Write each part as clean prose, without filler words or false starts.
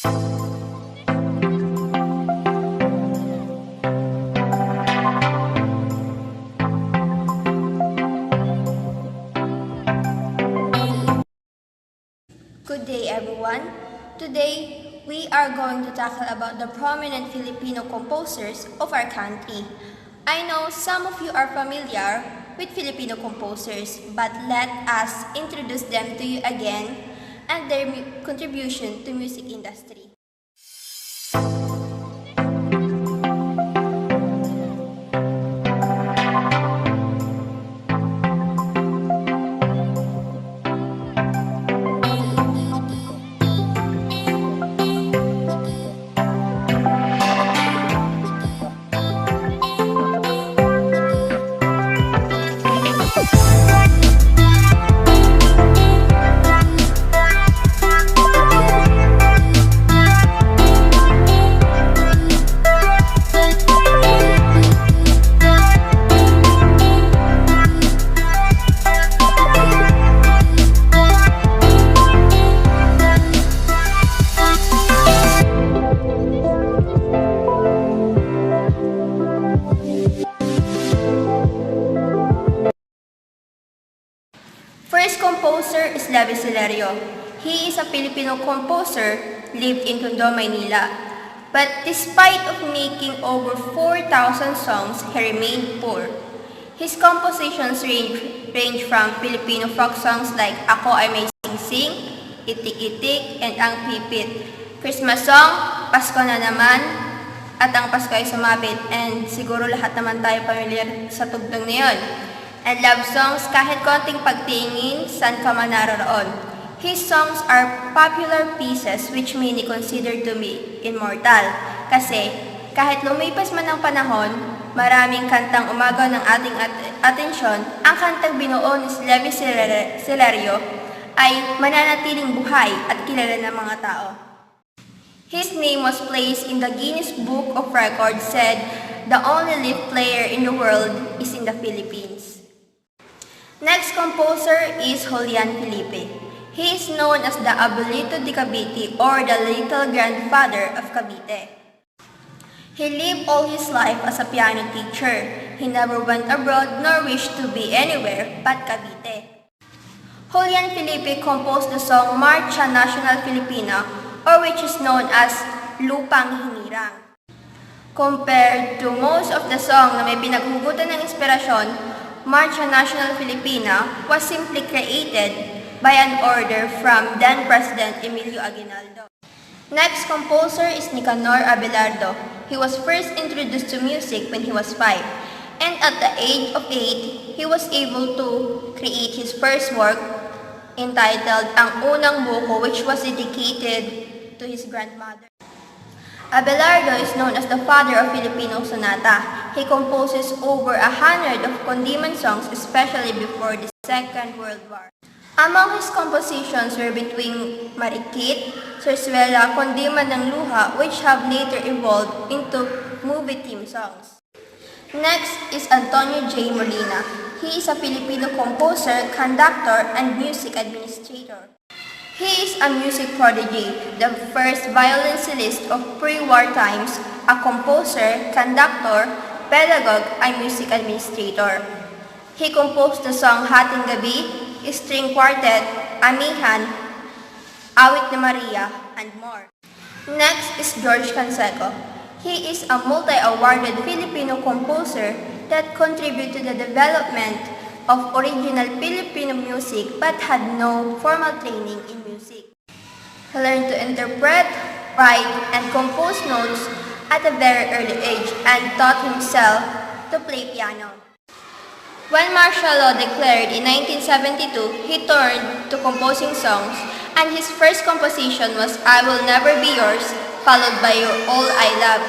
Good day, everyone. Today, we are going to tackle about the prominent Filipino composers of our country. I know some of you are familiar with Filipino composers, but let us introduce them to you again and their contribution to music industry. First composer is Levi Silerio. He is a Filipino composer, lived in Tondo, Maynila. But despite of making over 4,000 songs, he remained poor. His compositions range from Filipino folk songs like Ako Ay May Sing-Sing, Itik-Itik, and Ang Pipit, Christmas song, Pasko na naman, at Ang Pasko ay Sumapit, and siguro lahat naman tayo pamilyar sa tugtog na yun. And love songs, kahit konting pagtingin, saan ka man naroroon. His songs are popular pieces which many consider to be immortal. Kasi kahit lumipas man ang panahon, maraming kantang umagaw ng ating atensyon, ang kantang binuo ni Levi Silerio ay mananatiling buhay at kilala ng mga tao. His name was placed in the Guinness Book of Records, said the only live player in the world is in the Philippines. Next composer is Julian Felipe. He is known as the Abuelito de Cavite or the little grandfather of Cavite. He lived all his life as a piano teacher. He never went abroad nor wished to be anywhere but Cavite. Julian Felipe composed the song Marcha Nacional Filipina, or which is known as Lupang Hinirang. Compared to most of the song na may pinaghugutan ng inspirasyon, Marcha Nacional Filipina was simply created by an order from then-President Emilio Aguinaldo. Next composer is Nicanor Abelardo. He was first introduced to music when he was 5, and at the age of 8, he was able to create his first work entitled Ang Unang Buko, which was dedicated to his grandmother. Abelardo is known as the father of Filipino sonata. He composes over 100 of condiman songs, especially before the Second World War. Among his compositions were between Marikit, Sarsuela, Kondiman ng Luha, which have later evolved into movie theme songs. Next is Antonio J. Molina. He is a Filipino composer, conductor, and music administrator. He is a music prodigy, the first violoncellist of pre-war times, a composer, conductor, pedagogue, and music administrator. He composed the song Hating Gabi, String Quartet, Amihan, Awit ni Maria, and more. Next is George Canseco. He is a multi-awarded Filipino composer that contributed to the development of original Filipino music but had no formal training in music. He learned to interpret, write, and compose notes at a very early age and taught himself to play piano. When martial law declared in 1972, he turned to composing songs, and his first composition was I Will Never Be Yours, followed by You're All I Love.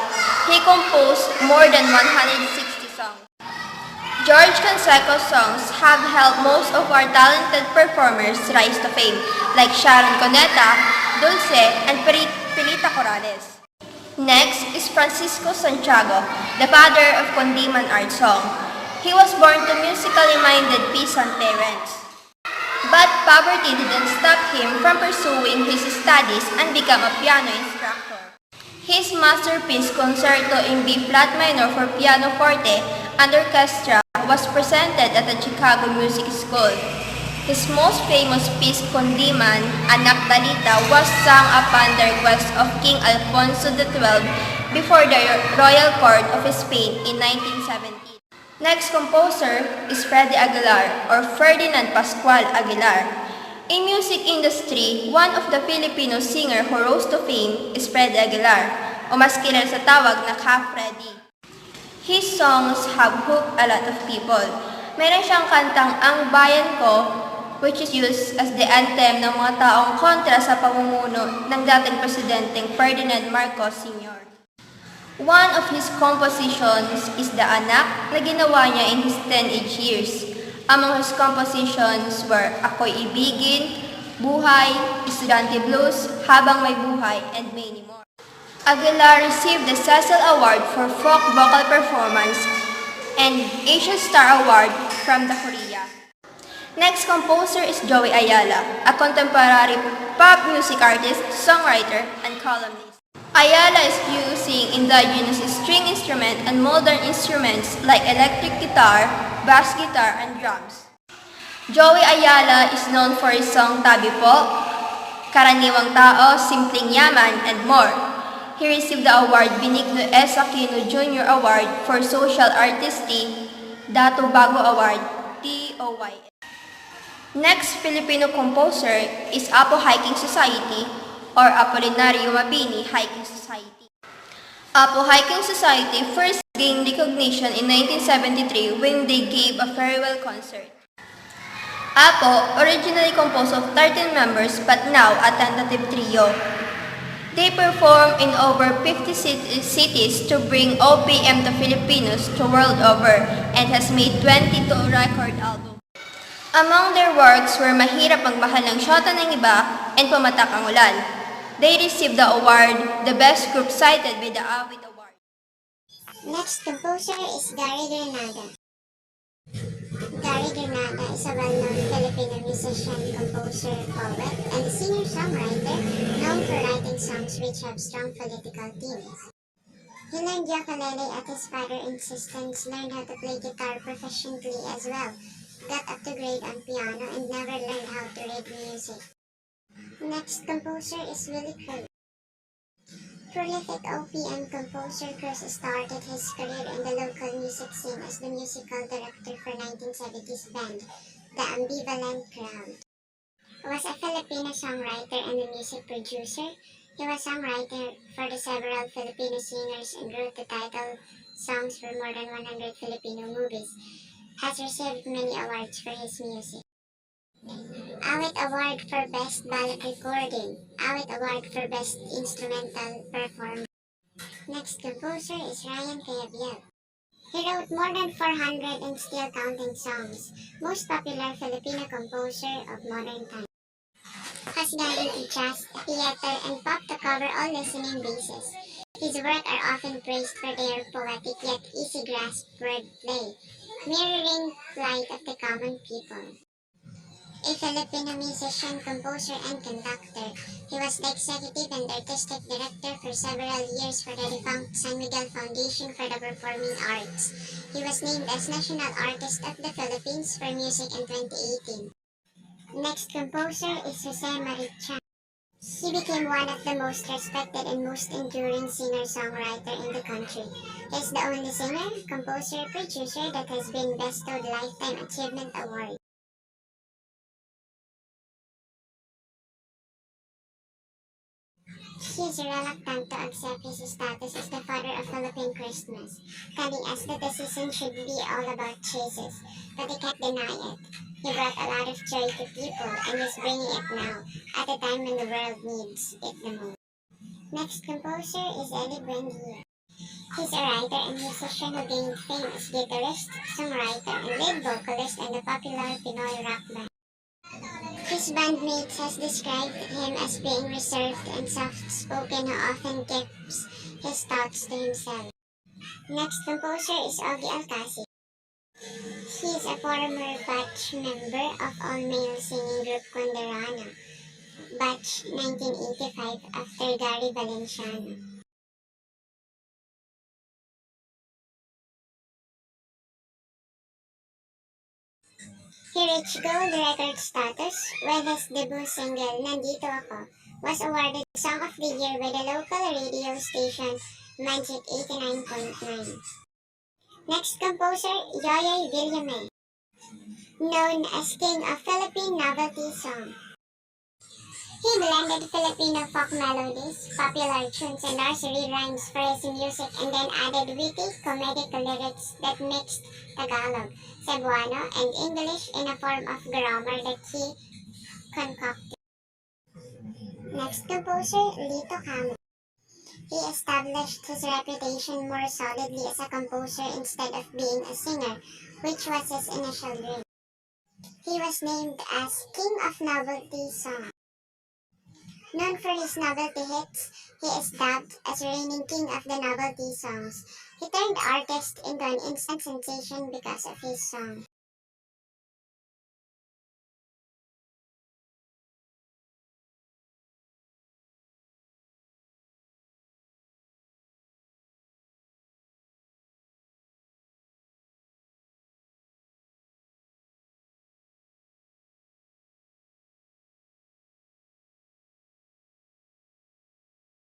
He composed more than 160 songs. George Canseco's songs have helped most of our talented performers rise to fame, like Sharon Cuneta, Dulce, and Perita Corrales. Next is Francisco Santiago, the father of Condiman art song. He was born to musically minded peasant parents, but poverty didn't stop him from pursuing his studies and become a piano instructor. His masterpiece Concerto in B-flat minor for pianoforte and orchestra was presented at the Chicago Music School. His most famous piece, Condiman, Anak Dalita, was sung upon the request of King Alfonso XII before the royal court of Spain in 1917. Next composer is Freddy Aguilar or Ferdinand Pascual Aguilar. In music industry, one of the Filipino singer who rose to fame is Freddy Aguilar, o mas kilala sa tawag na Ka Freddy. His songs have hooked a lot of people. Meron siyang kantang Ang Bayan Ko, which is used as the anthem ng mga taong kontra sa pamumuno ng dating presidenteng Ferdinand Marcos Sr. One of his compositions is The Anak na ginawa niya in his teenage years. Among his compositions were Ako'y Ibigin, Buhay, Estudyante Blues, Habang May Buhay, and many more. Aguilar received the Cecil Award for Folk Vocal Performance and Asian Star Award from the Korea. Next composer is Joey Ayala, a contemporary pop music artist, songwriter, and columnist. Ayala is using indigenous string instruments and modern instruments like electric guitar, bass guitar, and drums. Joey Ayala is known for his song Tabi Po, Karaniwang Tao, Simpleng Yaman, and more. He received the award Benigno S. Aquino Jr. Award for Social Artistry, Dato Bago Award, DOY. Next Filipino composer is Apo Hiking Society or Apolinario Mabini Hiking Society. Apo Hiking Society first gained recognition in 1973 when they gave a farewell concert. Apo originally composed of 13 members but now a tentative trio. They perform in over 50 cities to bring OPM to Filipinos to world over and has made 22 record albums. Among their works were Mahirap Magmahal ng Syota ng Iba and Pumatak ang Ulan. They received the award, the best group cited by the Awit Award. Next composer is Gary Granada. Gary Granada is a well-known Filipino musician, composer, poet, and singer-songwriter known for writing songs which have strong political themes. He learned ukulele at his father's insistence, learned how to play guitar proficiently as well, got up to grade on piano, and never learned how to read music. Next composer is Willie Cruz. Prolific OPM composer Cruz started his career in the local music scene as the musical director for 1970s band, The Ambivalent Crowd. He was a Filipino songwriter and a music producer. He was songwriter for the several Filipino singers and wrote the title songs for more than 100 Filipino movies. Has received many awards for his music. Awit Award for Best Ballad Recording, Awit Award for Best Instrumental Performance. Next composer is Ryan Cayabyab. He wrote more than 400 and still counting songs, most popular Filipino composer of modern times. Has gone into jazz, theater, and pop to cover all listening bases. His work are often praised for their poetic yet easy grasp wordplay, mirroring plight of the common people. A Filipino musician, composer, and conductor, he was the executive and artistic director for several years for the defunct San Miguel Foundation for the Performing Arts. He was named as National Artist of the Philippines for Music in 2018. Next composer is Jose Marichan. He became one of the most respected and most enduring singer-songwriter in the country. He is the only singer, composer, producer that has been bestowed Lifetime Achievement Award. He is reluctant to accept his status as the father of Philippine Christmas, telling us that the season should be all about Jesus, but he can't deny it. He brought a lot of joy to people and is bringing it now, at a time when the world needs it the most. Next composer is Eddie Buendia. He's a writer and musician who gained fame as guitarist, songwriter, and lead vocalist in the popular Pinoy rock band. His bandmates has described him as being reserved and soft-spoken who often keeps his thoughts to himself. Next composer is Augie Alcacid. He is a former batch member of all-male singing group Conderana, batch 1985 after Gary Valenciano. He reached gold record status when his debut single, Nandito Ako, was awarded Song of the Year by the local radio station Magic 89.9. Next composer, Yoyoy Villame, known as King of Philippine Novelty Song. He blended Filipino folk melodies, popular tunes, and nursery rhymes for his music and then added witty, comedic lyrics that mixed Tagalog, Cebuano, and English in a form of grammar that he concocted. Next composer, Lito Camo. He established his reputation more solidly as a composer instead of being a singer, which was his initial dream. He was named as King of Novelty Song. Known for his novelty hits, he is dubbed as reigning king of the novelty songs. He turned artists into an instant sensation because of his song.